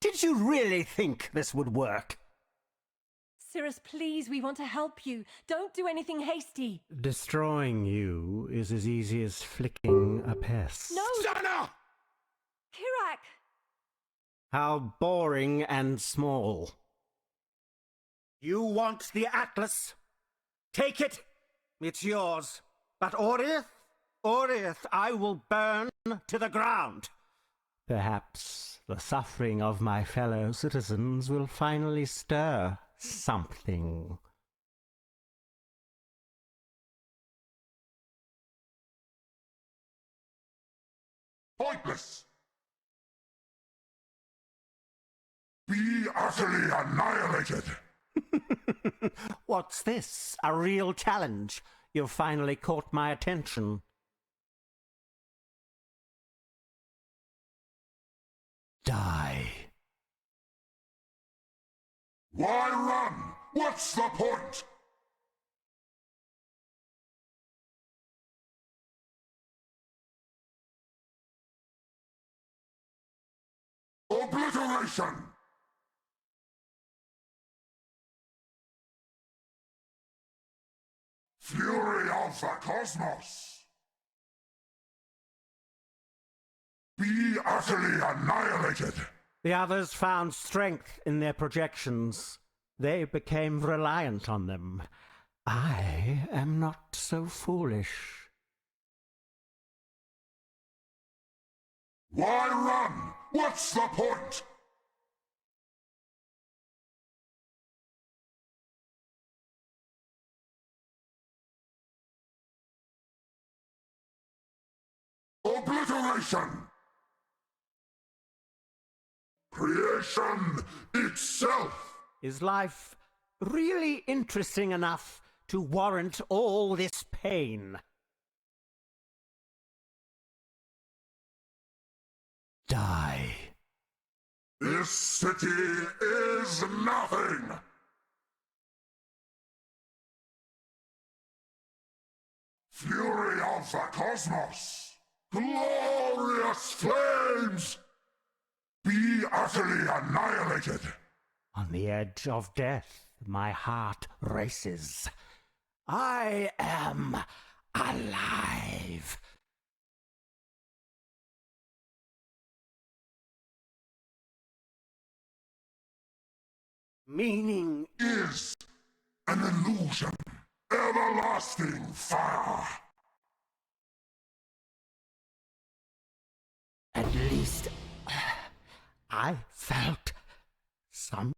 Did you really think this would work? Cirrus, please, we want to help you. Don't do anything hasty. Destroying you is as easy as flicking a pest. No! Sana! Kirak! How boring and small. You want the Atlas? Take it. It's yours. But Oriath, I will burn to the ground. Perhaps the suffering of my fellow citizens will finally stir something. Pointless! Be utterly annihilated! What's this? A real challenge? You've finally caught my attention. Die. Why run? What's the point? Obliteration! Fury of the Cosmos! Be utterly annihilated! The others found strength in their projections. They became reliant on them. I am not so foolish. Why run? What's the point? Obliteration! Creation itself! Is life really interesting enough to warrant all this pain? Die. This city is nothing! Fury of the Cosmos! Glorious flames! Be utterly annihilated! On the edge of death, my heart races. I am alive. Meaning Is an illusion. Everlasting fire! at least I felt some